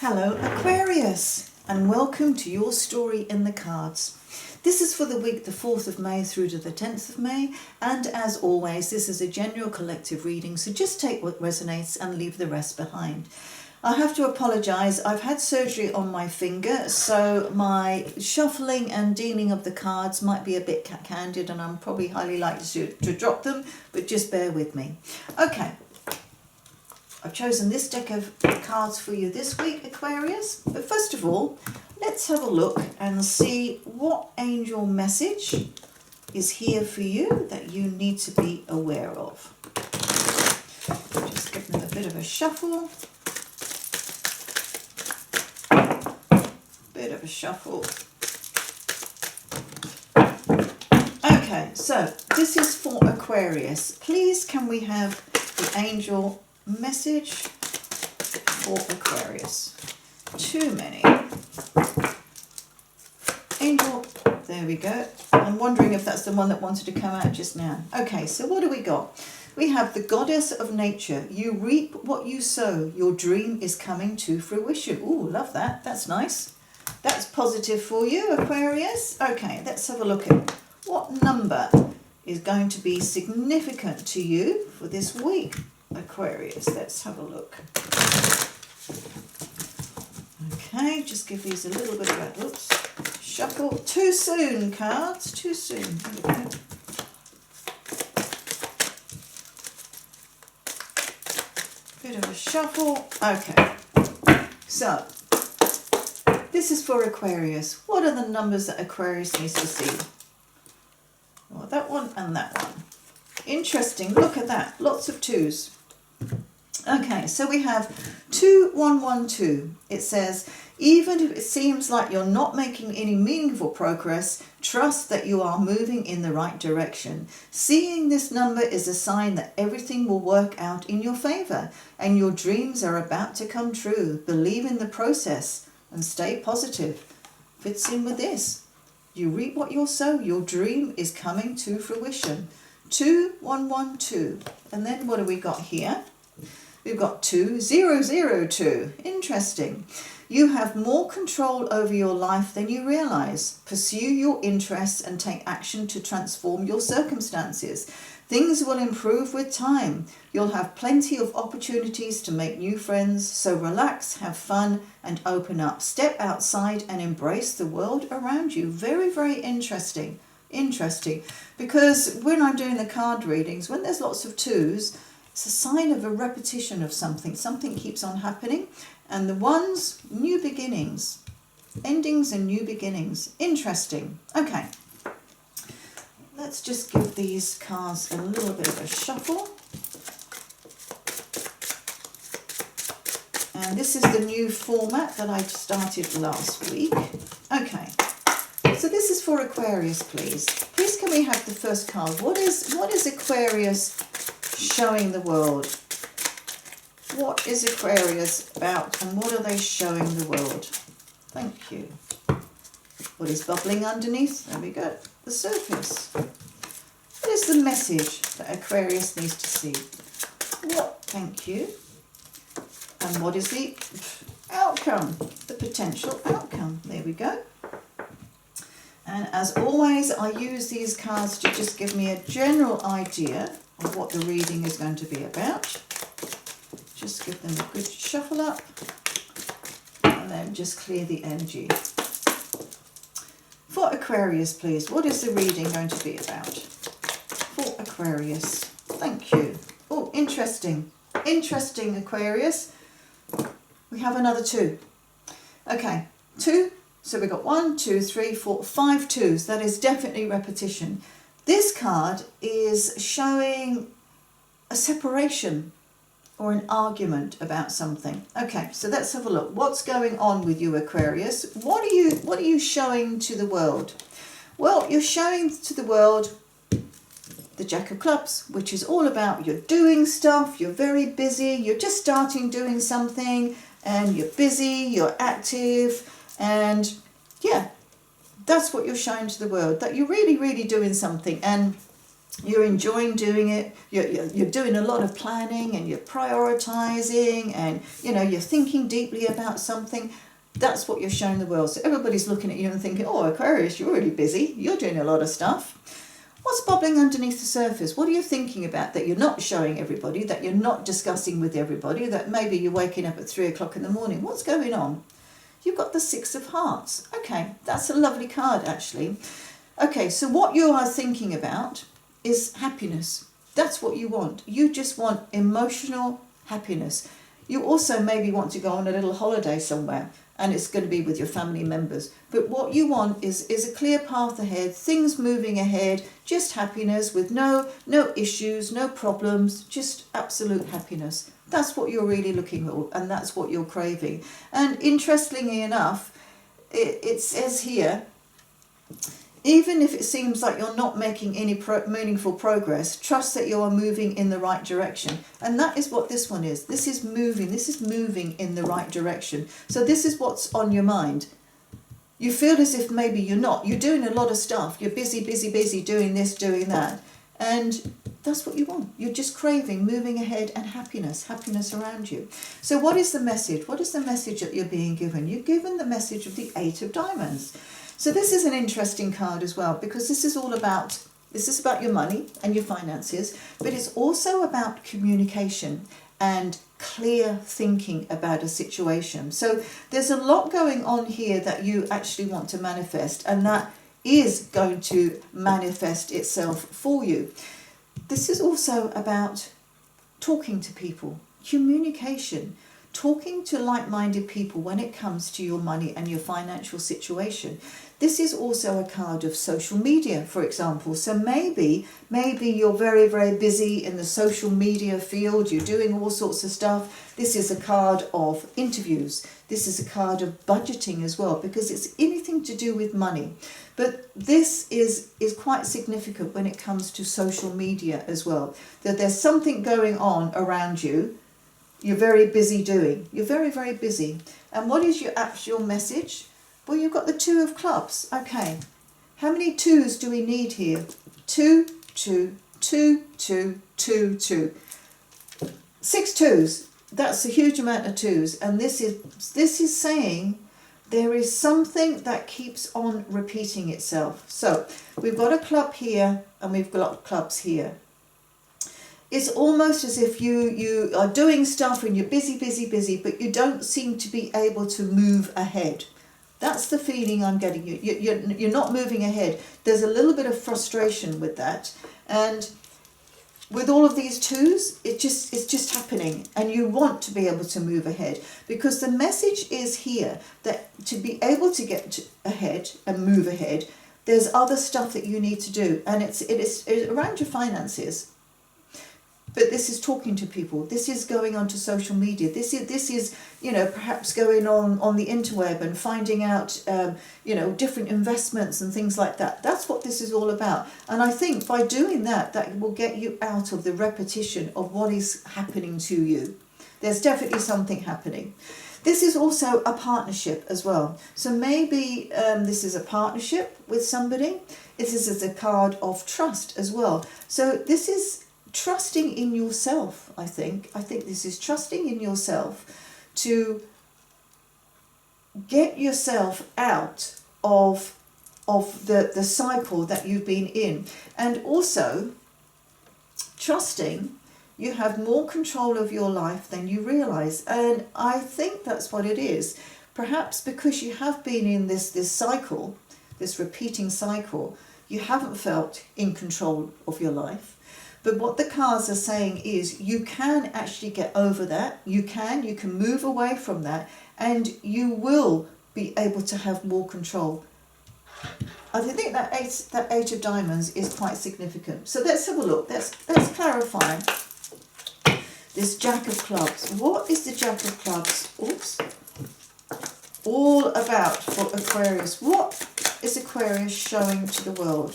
Hello Aquarius, and welcome to your story in the cards. This is for the week the 4th of May through to the 10th of May, and as always this is a general collective reading, so just take what resonates and leave the rest behind. I have to apologise, I've had surgery on my finger, so my shuffling and dealing of the cards might be a bit candid and I'm probably highly likely to drop them, but just bear with me. Okay. I've chosen this deck of cards for you this week, Aquarius. But first of all, let's have a look and see what angel message is here for you that you need to be aware of. Just give them a bit of a shuffle. Bit of a shuffle. Okay, so this is for Aquarius. Please can we have the angel message for Aquarius? Too many. Angel, there we go. I'm wondering if that's the one that wanted to come out just now. Okay, so what do we got? We have the goddess of nature. You reap what you sow. Your dream is coming to fruition. Ooh, love that. That's nice. That's positive for you, Aquarius. Okay, let's have a look at what number is going to be significant to you for this week, Aquarius. Let's have a look. Okay, just give these a little bit of a shuffle. Too soon, cards. Too soon. There we go. Bit of a shuffle. Okay. So, this is for Aquarius. What are the numbers that Aquarius needs to see? Well, that one and that one. Interesting. Look at that. Lots of twos. Okay, so we have 2112. It says, even if it seems like you're not making any meaningful progress, trust that you are moving in the right direction. Seeing this number is a sign that everything will work out in your favor and your dreams are about to come true. Believe in the process and stay positive. Fits in with this. You reap what you sow. Your dream is coming to fruition. 2112. And then what do we got here? We've got 2002. Interesting. You have more control over your life than you realize. Pursue your interests and take action to transform your circumstances. Things will improve with time. You'll have plenty of opportunities to make new friends, so relax, have fun, and open up. Step outside and embrace the world around you. Very, very interesting. Interesting. Because when I'm doing the card readings, when there's lots of twos, it's a sign of a repetition of something. Something keeps on happening. And the ones, new beginnings. Endings and new beginnings. Interesting. Okay. Let's just give these cards a little bit of a shuffle. And this is the new format that I started last week. Okay. So this is for Aquarius, please. Please can we have the first card? What is Aquarius showing the world? What is Aquarius about and what are they showing the world? Thank you. What is bubbling underneath? There we go. The surface. What is the message that Aquarius needs to see? What? Thank you. And what is the outcome? The potential outcome. There we go. And as always, I use these cards to just give me a general idea of what the reading is going to be about. Just give them a good shuffle up and then just clear the energy. For Aquarius, please, what is the reading going to be about? For Aquarius. Thank you. Oh, interesting. Interesting, Aquarius. We have another 2. Okay, 2. So we've got 1, 2, 3, 4, 5 twos. That is definitely repetition. This card is showing a separation or an argument about something. Okay, so let's have a look. What's going on with you, Aquarius? What are you showing to the world? Well, you're showing to the world the Jack of Clubs, which is all about you're doing stuff, you're very busy, you're just starting doing something, and you're busy, you're active, and yeah, that's what you're showing to the world, that you're really, really doing something. And You're enjoying doing it. You're doing a lot of planning and you're prioritizing and, you're thinking deeply about something. That's what you're showing the world. So everybody's looking at you and thinking, oh, Aquarius, you're really busy. You're doing a lot of stuff. What's bubbling underneath the surface? What are you thinking about that you're not showing everybody, that you're not discussing with everybody, that maybe you're waking up at 3 o'clock in the morning? What's going on? You've got the Six of Hearts. Okay, that's a lovely card, actually. Okay, so what you are thinking about is happiness. That's what you want. You just want emotional happiness. You also maybe want to go on a little holiday somewhere, and it's going to be with your family members. But what you want is a clear path ahead, things moving ahead, just happiness with no issues, no problems, just absolute happiness. That's what you're really looking for, and that's what you're craving. And interestingly enough, it says here, even if it seems like you're not making any meaningful progress, trust that you are moving in the right direction. And that is what this one is. This is moving in the right direction. So this is what's on your mind. You feel as if maybe you're not. You're doing a lot of stuff. You're busy, doing this, doing that. And that's what you want. You're just craving, moving ahead, and happiness around you. So what is the message? What is the message that you're being given? You're given the message of the Eight of Diamonds. So this is an interesting card as well, because this is about your money and your finances, but it's also about communication and clear thinking about a situation. So there's a lot going on here that you actually want to manifest, and that is going to manifest itself for you. This is also about talking to people, communication, talking to like-minded people when it comes to your money and your financial situation. This is also a card of social media, for example. So maybe you're very, very busy in the social media field. You're doing all sorts of stuff. This is a card of interviews. This is a card of budgeting as well, because it's anything to do with money. But this is quite significant when it comes to social media as well. That there's something going on around you. You're very busy doing. You're very, very busy. And what is your actual message? Well, you've got the Two of Clubs. Okay. How many twos do we need here? 2, 2, 2, 2, 2, 2. 6 twos. That's a huge amount of twos. And this is saying there is something that keeps on repeating itself. So we've got a club here and we've got clubs here. It's almost as if you are doing stuff and you're busy, but you don't seem to be able to move ahead. That's the feeling I'm getting. You're not moving ahead. There's a little bit of frustration with that. And with all of these twos, it's just happening. And you want to be able to move ahead. Because the message is here that to be able to get ahead and move ahead, there's other stuff that you need to do. And it is around your finances. But this is talking to people. This is going onto social media. This is perhaps going on the interweb and finding out different investments and things like that. That's what this is all about. And I think by doing that will get you out of the repetition of what is happening to you. There's definitely something happening. This is also a partnership as well. So maybe this is a partnership with somebody. This is a card of trust as well. So this is trusting in yourself, I think. I think this is trusting in yourself to get yourself out of the cycle that you've been in. And also trusting you have more control of your life than you realise. And I think that's what it is. Perhaps because you have been in this cycle, this repeating cycle, you haven't felt in control of your life. But what the cards are saying is you can actually get over that. You can move away from that, and you will be able to have more control. I think that eight of diamonds is quite significant. So let's have a look. Let's clarify this Jack of clubs. What is the Jack of clubs? Oops. All about for Aquarius. What is Aquarius showing to the world?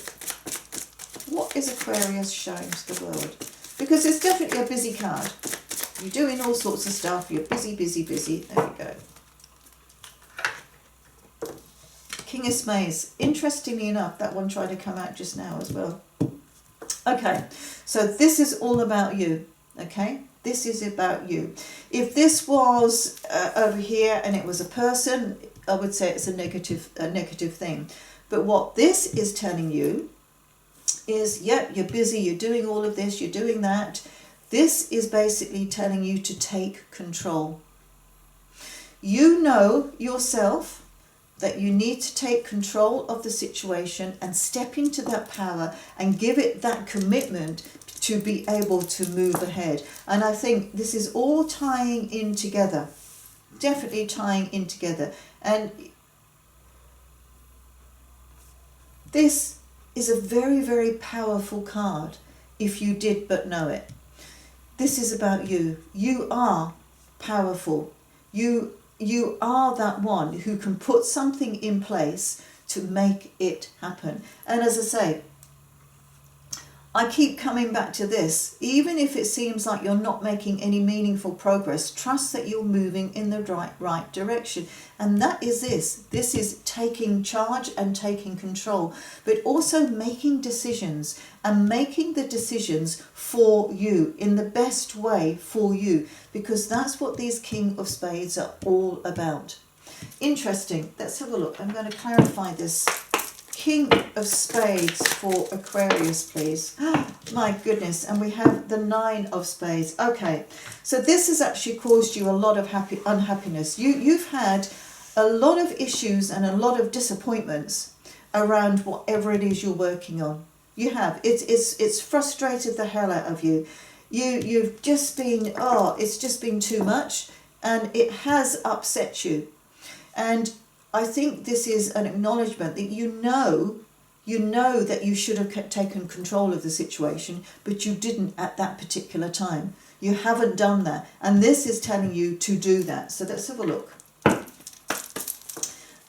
What is Aquarius showing to the world? Because it's definitely a busy card. You're doing all sorts of stuff. You're busy. There we go. King of Spades. Interestingly enough, that one tried to come out just now as well. Okay, so this is all about you, okay? This is about you. If this was over here and it was a person, I would say it's a negative thing. But what this is telling you is, yep, you're busy, you're doing all of this, you're doing that. This is basically telling you to take control. You know yourself that you need to take control of the situation and step into that power and give it that commitment to be able to move ahead. And I think this is all tying in together, definitely tying in together. And this is a very, very powerful card if you did but know it. This is about you. You are powerful. You are that one who can put something in place to make it happen. And as I say, I keep coming back to this. Even if it seems like you're not making any meaningful progress, trust that you're moving in the right direction. And that is this. This is taking charge and taking control, but also making decisions and making the decisions for you in the best way for you, because that's what these King of Spades are all about. Interesting. Let's have a look. I'm going to clarify this. King of Spades for Aquarius, please. My goodness. And we have the Nine of Spades. Okay, so this has actually caused you a lot of unhappiness. You've had a lot of issues and a lot of disappointments around whatever it is you're working on. You have. It's frustrated the hell out of you. You've just been, it's just been too much, and it has upset you. And I think this is an acknowledgement that you know that you should have taken control of the situation, but you didn't at that particular time. You haven't done that. And this is telling you to do that. So let's have a look.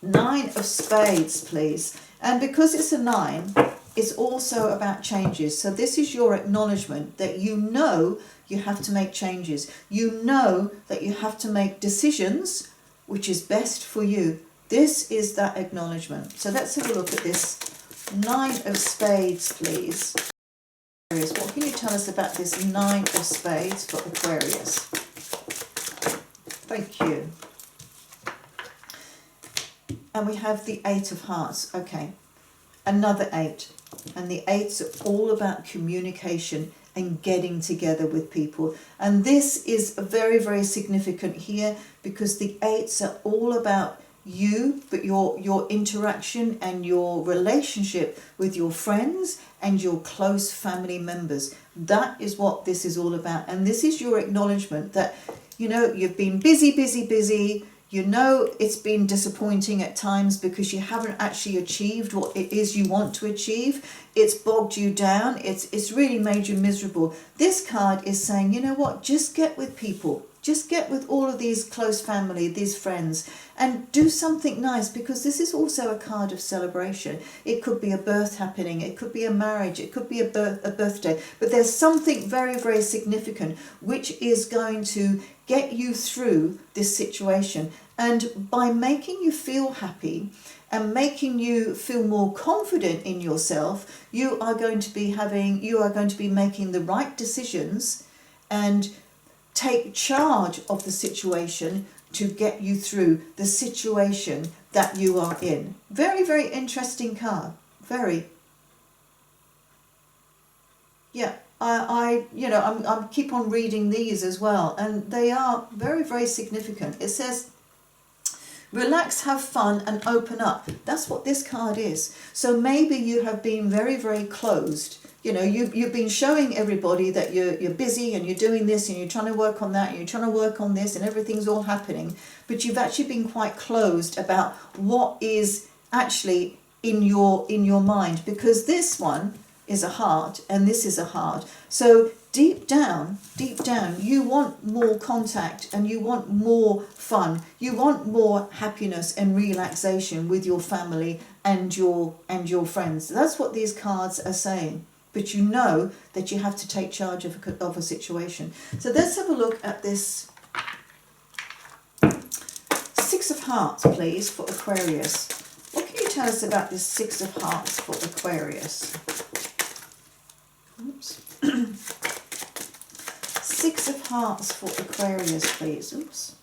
Nine of Spades, please. And because it's a 9, it's also about changes. So this is your acknowledgement that you know you have to make changes. You know that you have to make decisions which is best for you. This is that acknowledgement. So let's have a look at this. Nine of Spades, please. What can you tell us about this Nine of Spades for Aquarius? Thank you. And we have the Eight of Hearts. Okay, another 8. And the 8s are all about communication and getting together with people. And this is very, very significant here, because the 8s are all about you, but your interaction and your relationship with your friends and your close family members. That is what this is all about. And this is your acknowledgement that, you've been busy. You know it's been disappointing at times because you haven't actually achieved what it is you want to achieve. It's bogged you down. It's really made you miserable. This card is saying, you know what, just get with people. Just get with all of these close family, these friends, and do something nice, because this is also a card of celebration. It could be a birth happening, it could be a marriage, it could be a birthday, but there's something very, very significant which is going to get you through this situation. And by making you feel happy and making you feel more confident in yourself, you are going to be making the right decisions and take charge of the situation to get you through the situation that you are in. Very, very interesting card. Very. Yeah, I keep on reading these as well, and they are very, very significant. It says, relax, have fun, and open up. That's what this card is. So maybe you have been very, very closed. You've been showing everybody that you're busy and you're doing this and you're trying to work on that and you're trying to work on this and everything's all happening, but you've actually been quite closed about what is actually in your mind, because this one is a heart and this is a heart. So deep down, you want more contact and you want more fun. You want more happiness and relaxation with your family and your friends. That's what these cards are saying. But you know that you have to take charge of a situation. So let's have a look at this Six of Hearts, please, for Aquarius. What can you tell us about this Six of Hearts for Aquarius? Oops. Six of Hearts for Aquarius, please. Oops.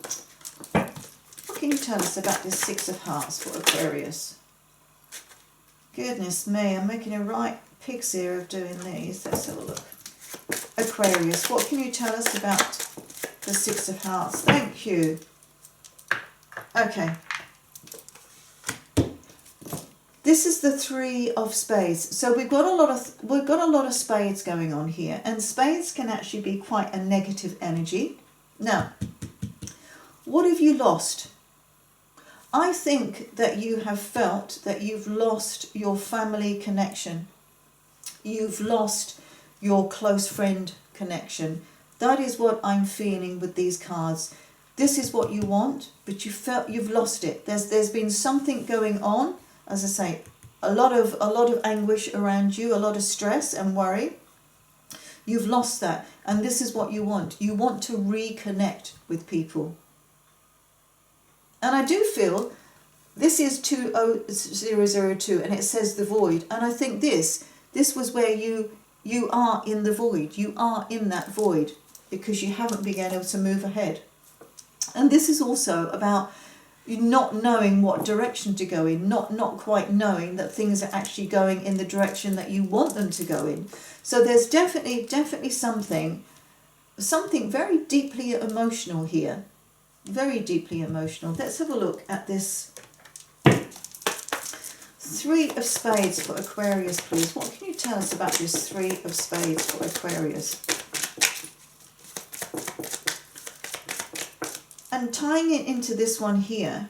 What can you tell us about this Six of Hearts for Aquarius? Goodness me, I'm making a right pig's ear of doing these. Let's have a look. Aquarius, what can you tell us about the Six of Hearts? Thank you. Okay. This is the Three of Spades. So we've got a lot of spades going on here, and spades can actually be quite a negative energy. Now, what have you lost? I think that you have felt that you've lost your family connection. You've lost your close friend connection. That is what I'm feeling with these cards. This is what you want, but you felt you've lost it. There's been something going on. As I say, a lot of anguish around you, a lot of stress and worry. You've lost that, and this is what you want. You want to reconnect with people. And I do feel this is 20002, and it says the void. And I think this was where you are in the void. You are in that void because you haven't been able to move ahead. And this is also about you not knowing what direction to go in, not quite knowing that things are actually going in the direction that you want them to go in. So there's definitely something very deeply emotional here. Very deeply emotional. Let's have a look at this Three of Spades for Aquarius, please. What can you tell us about this Three of Spades for Aquarius? And tying it into this one here,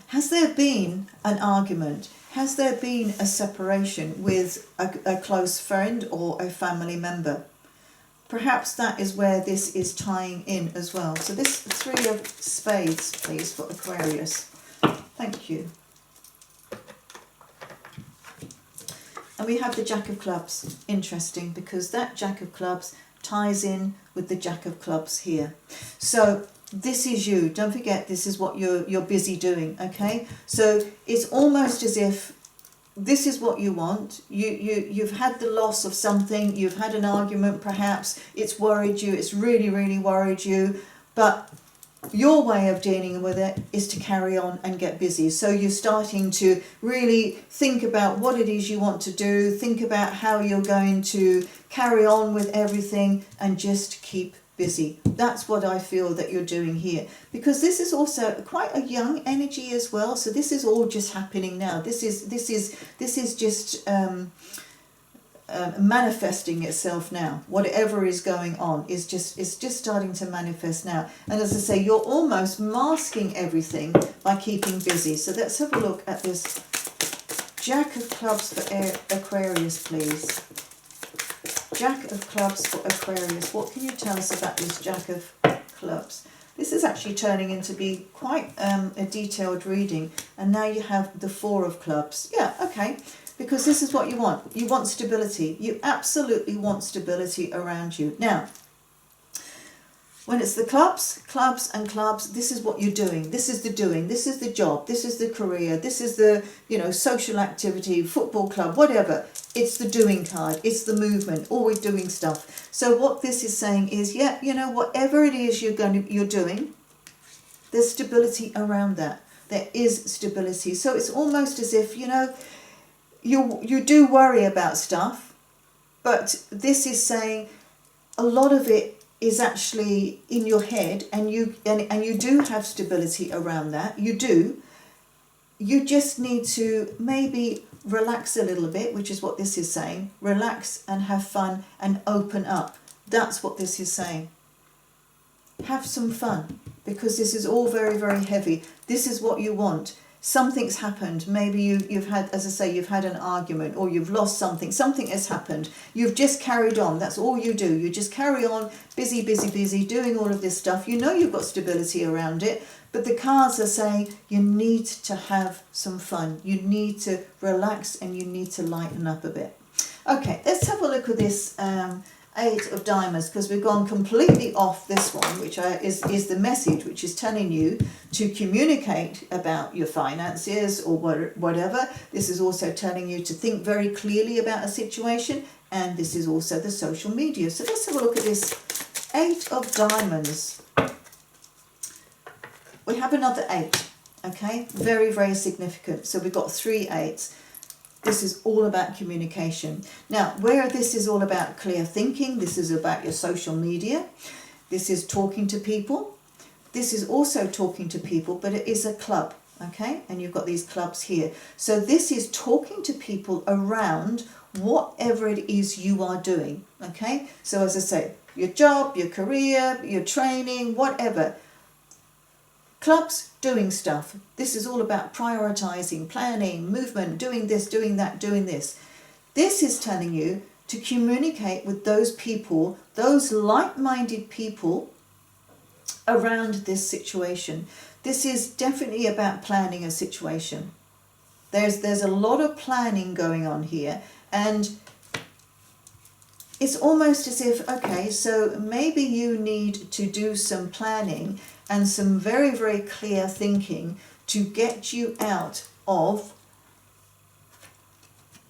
has there been an argument? Has there been a separation with a close friend or a family member? Perhaps that is where this is tying in as well. So this Three of Spades, please, for Aquarius. Thank you. And we have the Jack of Clubs. Interesting, because that Jack of Clubs ties in with the Jack of Clubs here. So this is you. Don't forget, this is what you're busy doing, okay? So it's almost as if this is what you want. You've had the loss of something. You've had an argument, perhaps. It's worried you. It's really, really worried you. But your way of dealing with it is to carry on and get busy. So you're starting to really think about what it is you want to do, think about how you're going to carry on with everything, and just keep busy. That's what I feel that you're doing here, because this is also quite a young energy as well. So this is all just happening now. This is just manifesting itself now. Whatever is going on is just starting to manifest now. And as I say, you're almost masking everything by keeping busy. So let's have a look at this Jack of Clubs for Aquarius, please. Jack of Clubs for Aquarius. What can you tell us about this Jack of Clubs? This is actually turning into be quite a detailed reading. And now you have the Four of Clubs. Yeah, okay. Because this is what you want. You want stability. You absolutely want stability around you. Now, when it's the clubs, this is what you're doing. This is the doing. This is the job. This is the career. This is the, social activity, football club, whatever. It's the doing card. It's the movement. Always doing stuff. So what this is saying is, yeah, whatever it is you're doing, there's stability around that. There is stability. So it's almost as if, you do worry about stuff, but this is saying a lot of it is actually in your head, and you do have stability around that. You do. You just need to maybe relax a little bit, which is what this is saying. Relax and have fun and open up. That's what this is saying. Have some fun, because this is all very, very heavy. This is what you want. Something's happened. Maybe you've had, as I say, you've had an argument, or you've lost something. Something has happened. You've just carried on. That's all you do. You just carry on, busy, doing all of this stuff. You've got stability around it, but the cards are saying you need to have some fun. You need to relax, and you need to lighten up a bit. Okay, let's have a look at this Eight of Diamonds, because we've gone completely off this one, which is the message, which is telling you to communicate about your finances or whatever. This is also telling you to think very clearly about a situation and this is also the social media. So let's have a look at this 8 of diamonds. We have another 8, okay? Very, very significant. So we've got 3 8s. This is all about communication. Now, where this is all about clear thinking, this is about your social media. This is talking to people. This is also talking to people, but it is a club, okay? And you've got these clubs here. So this is talking to people around whatever it is you are doing, okay? So as I say, your job, your career, your training, whatever. Clubs, doing stuff. This is all about prioritizing, planning, movement, doing this, doing that, doing this. This is telling you to communicate with those people, those like-minded people around this situation. This is definitely about planning a situation. There's a lot of planning going on here, and it's almost as if, okay, so maybe you need to do some planning and some very, very clear thinking to get you out of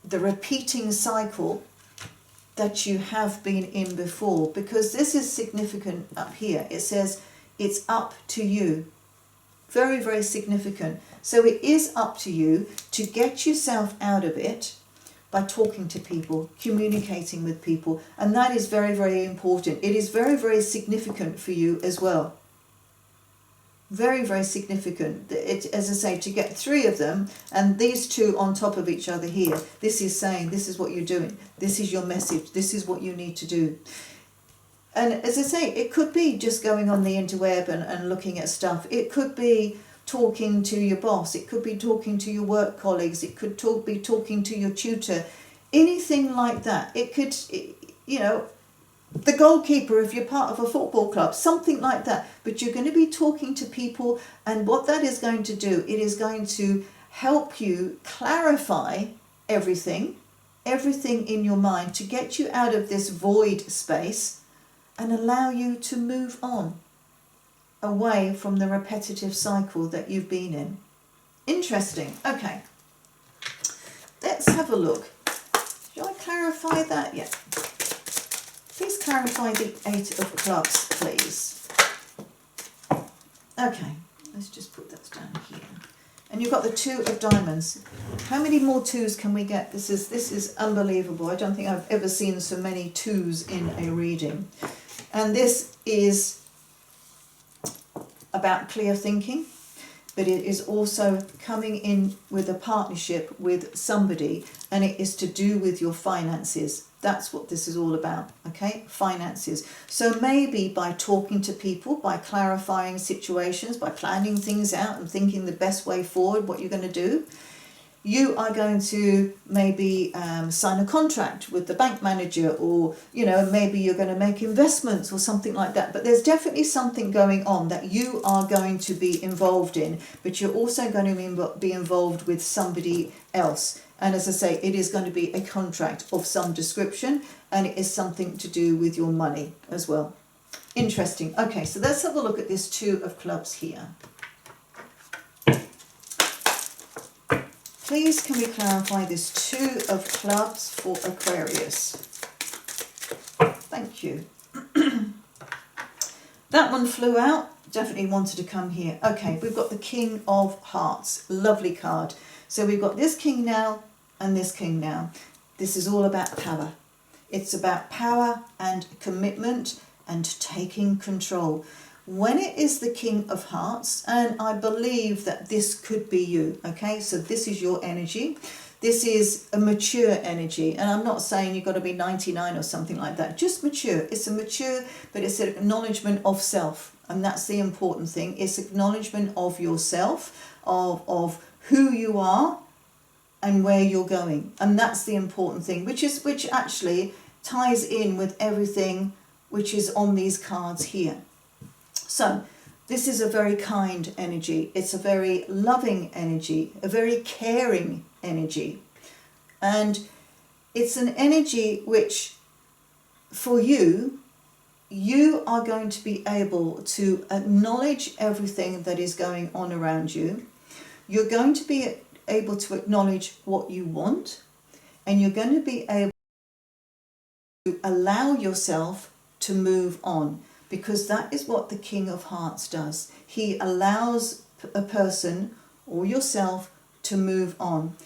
the repeating cycle that you have been in before, because this is significant up here. It says it's up to you. Very, very significant. So it is up to you to get yourself out of it by talking to people, communicating with people, and that is very, very important. It is very, very significant for you as well. Very, very significant. As I say, to get 3 of them, and these 2 on top of each other here, this is saying this is what you're doing. This is your message. This is what you need to do. And as I say, it could be just going on the interweb and looking at stuff. It could be talking to your boss. It could be talking to your work colleagues. It could be talking to your tutor. Anything like that. It could, you know, the goalkeeper if you're part of a football club, something like that. But you're going to be talking to people, and what that is going to do, it is going to help you clarify everything in your mind to get you out of this void space and allow you to move on away from the repetitive cycle that you've been in. Interesting. Okay. Let's have a look. Should I clarify that? Yeah. Please clarify the 8 of clubs, please. Okay, let's just put that down here. And you've got the 2 of diamonds. How many more 2s can we get? This is unbelievable. I don't think I've ever seen so many 2s in a reading. And this is about clear thinking, but it is also coming in with a partnership with somebody, and it is to do with your finances. That's what this is all about, okay? Finances. So maybe by talking to people, by clarifying situations, by planning things out and thinking the best way forward, what you're going to do, you are going to maybe sign a contract with the bank manager, or, you know, maybe you're going to make investments or something like that. But there's definitely something going on that you are going to be involved in, but you're also going to be involved with somebody else. And as I say, it is going to be a contract of some description, and it is something to do with your money as well. Interesting. Okay, so let's have a look at this 2 of clubs here. Please can we clarify this 2 of clubs for Aquarius? Thank you. That one flew out. Definitely wanted to come here. Okay, we've got the King of Hearts. Lovely card. So we've got this king now and this king now. This is all about power. It's about power and commitment and taking control. When it is the King of Hearts, and I believe that this could be you, okay? So this is your energy. This is a mature energy, and I'm not saying you've got to be 99 or something like that. Just mature. It's a mature, but it's an acknowledgement of self, and that's the important thing. It's acknowledgement of yourself, of who you are and where you're going, and that's the important thing, which actually ties in with everything which is on these cards here. So this is a very kind energy. It's a very loving energy, a very caring energy. And it's an energy which, for you, you are going to be able to acknowledge everything that is going on around you. You're going to be able to acknowledge what you want, and you're going to be able allow yourself to move on, because that is what the King of Hearts does. He allows a person or yourself to move on.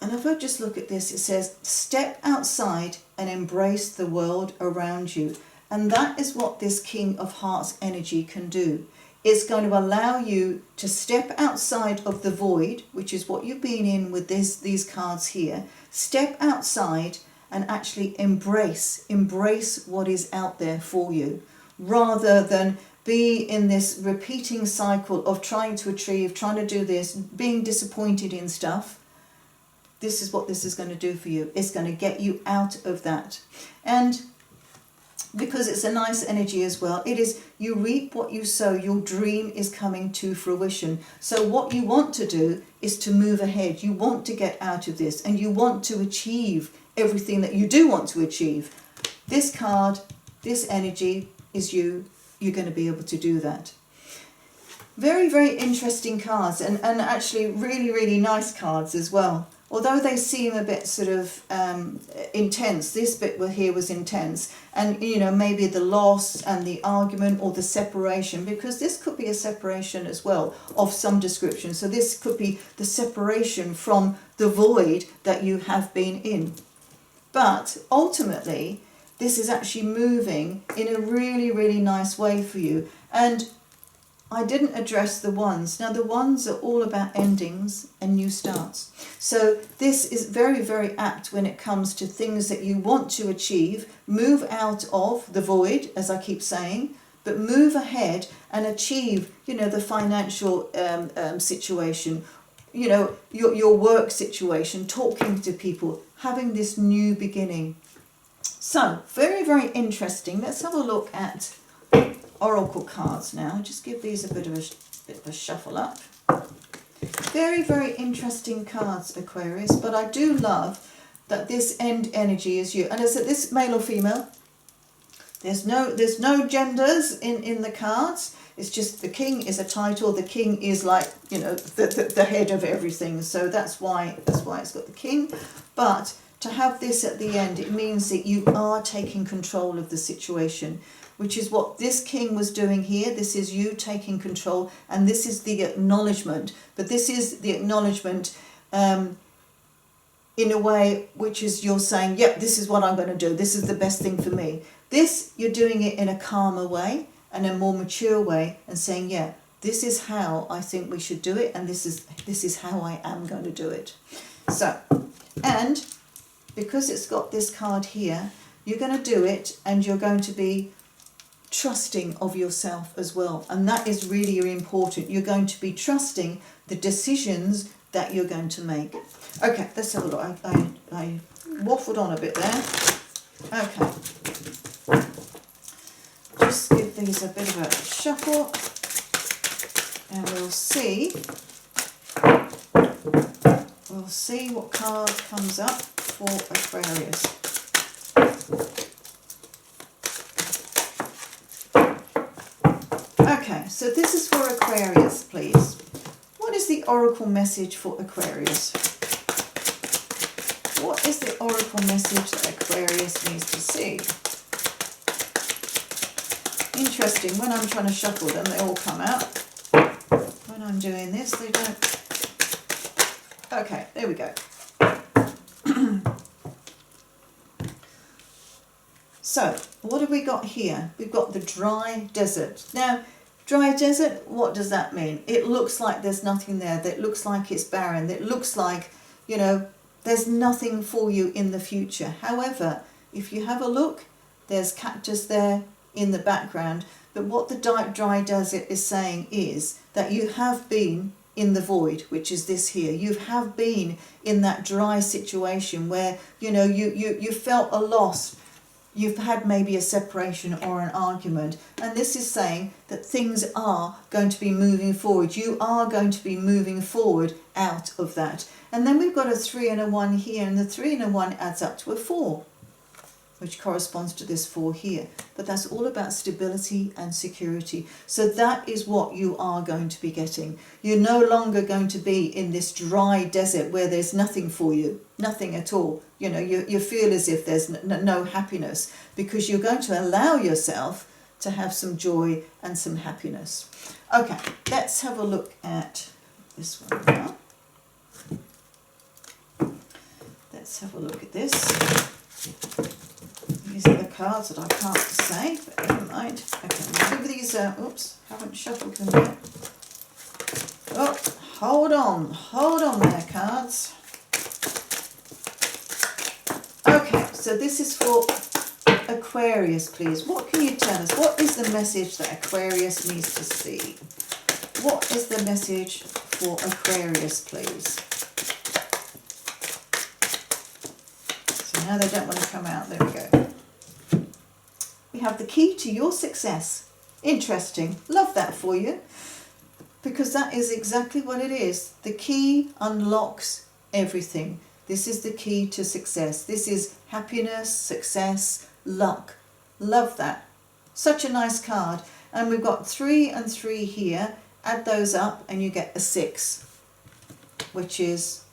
And if I just look at this, it says, step outside and embrace the world around you. And that is what this King of Hearts energy can do. It's going to allow you to step outside of the void, which is what you've been in with these cards here. Step outside and actually embrace what is out there for you, rather than be in this repeating cycle of trying to achieve, trying to do this, being disappointed in stuff. This is what this is going to do for you. It's going to get you out of that. And because it's a nice energy as well, it is, you reap what you sow. Your dream is coming to fruition. So what you want to do is to move ahead. You want to get out of this, and you want to achieve everything that you do want to achieve. This card, this energy is you. You're going to be able to do that. Very, very interesting cards, and actually really, really nice cards as well. Although they seem a bit sort of intense, this bit here was intense. And, you know, maybe the loss and the argument or the separation, because this could be a separation as well of some description. So this could be the separation from the void that you have been in. But ultimately, this is actually moving in a really, really nice way for you. And I didn't address the ones. Now, the ones are all about endings and new starts. So this is very, very apt when it comes to things that you want to achieve. Move out of the void, as I keep saying, but move ahead and achieve, you know, the financial situation, you know, your work situation, talking to people, having this new beginning. So, very, very interesting. Let's have a look at Oracle cards now. Just give these a bit of a shuffle up. Very, very interesting cards, Aquarius, but I do love that this end energy is you. And is it this male or female? There's no genders in the cards. It's just the king is a title. The king is like, you know, the head of everything. So that's why it's got the king. But to have this at the end, it means that you are taking control of the situation, which is what this king was doing here. This is you taking control, and this is the acknowledgement. But this is the acknowledgement in a way which is you're saying, yep, this is what I'm going to do. This is the best thing for me. This, you're doing it in a calmer way and a more mature way, and saying, yeah, this is how I think we should do it, and this is how I am going to do it. So, and because it's got this card here, you're going to do it, and you're going to be trusting of yourself as well. And that is really, really important. You're going to be trusting the decisions that you're going to make. Okay, let's have a look. I waffled on a bit there. Okay. Just give these a bit of a shuffle, and we'll see what card comes up for Aquarius. Okay, so this is for Aquarius, please. What is the oracle message for Aquarius? What is the oracle message that Aquarius needs to see? Interesting, when I'm trying to shuffle them, they all come out. When I'm doing this, they don't. Okay, there we go. So, what have we got here? We've got the dry desert. Now, dry desert, what does that mean? It looks like there's nothing there. It looks like it's barren. It looks like, you know, there's nothing for you in the future. However, if you have a look, there's cactus there in the background. But what the dry desert is saying is that you have been in the void, which is this here. You have been in that dry situation where, you know, you felt a loss. You've had maybe a separation or an argument, and this is saying that things are going to be moving forward. You are going to be moving forward out of that. And then we've got a 3 and a 1 here, and the 3 and a 1 adds up to a 4. which corresponds to this 4 here. But that's all about stability and security. So that is what you are going to be getting. You're no longer going to be in this dry desert where there's nothing for you, nothing at all. You know, you feel as if there's no happiness, because you're going to allow yourself to have some joy and some happiness. Okay, let's have a look at this one now. Let's have a look at this. These are the cards that I can't say, but never mind. Okay, we'll give these out. Oops, haven't shuffled them yet. Oh, hold on there, cards. Okay, so this is for Aquarius, please. What can you tell us? What is the message that Aquarius needs to see? What is the message for Aquarius, please? So now they don't want to come out. There we go. We have the key to your success. Interesting. Love that for you, because that is exactly what it is. The key unlocks everything. This is the key to success. This is happiness, success, luck. Love that. Such a nice card. And we've got 3 and 3 here. Add those up and you get a 6, which is,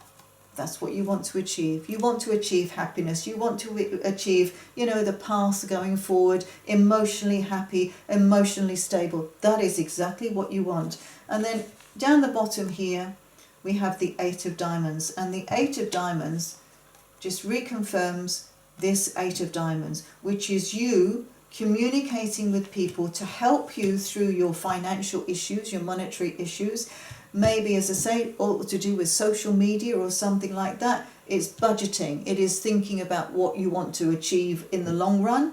that's what you want to achieve. You want to achieve happiness. You want to achieve, you know, the path going forward, emotionally happy, emotionally stable. That is exactly what you want. And then down the bottom here, we have the 8 of diamonds. And the 8 of diamonds just reconfirms this 8 of diamonds, which is you communicating with people to help you through your financial issues, your monetary issues. Maybe, as I say, all to do with social media or something like that. It's budgeting. It is thinking about what you want to achieve in the long run.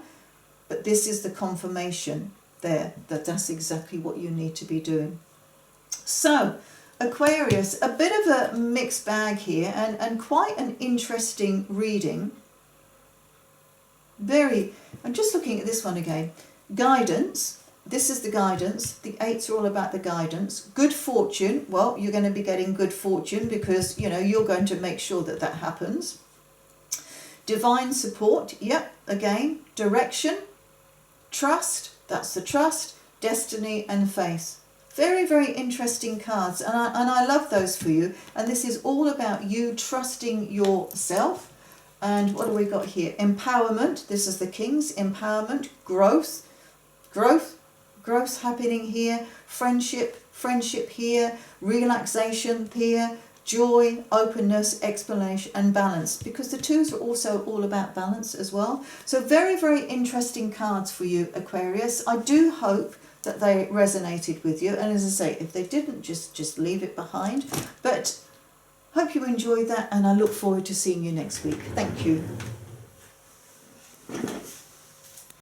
But this is the confirmation there that that's exactly what you need to be doing. So, Aquarius, a bit of a mixed bag here, and quite an interesting reading. I'm just looking at this one again. Guidance. This is the guidance. The 8s are all about the guidance. Good fortune. Well, you're going to be getting good fortune because, you know, you're going to make sure that that happens. Divine support. Yep, again. Direction. Trust. That's the trust. Destiny and faith. Very, very interesting cards. And I love those for you. And this is all about you trusting yourself. And what do we got here? Empowerment. This is the Kings. Empowerment. Growth. Growth happening here. Friendship here. Relaxation here. Joy, openness, explanation, and balance. Because the 2s are also all about balance as well. So very, very interesting cards for you, Aquarius. I do hope that they resonated with you. And as I say, if they didn't, just leave it behind. But hope you enjoyed that, and I look forward to seeing you next week. Thank you.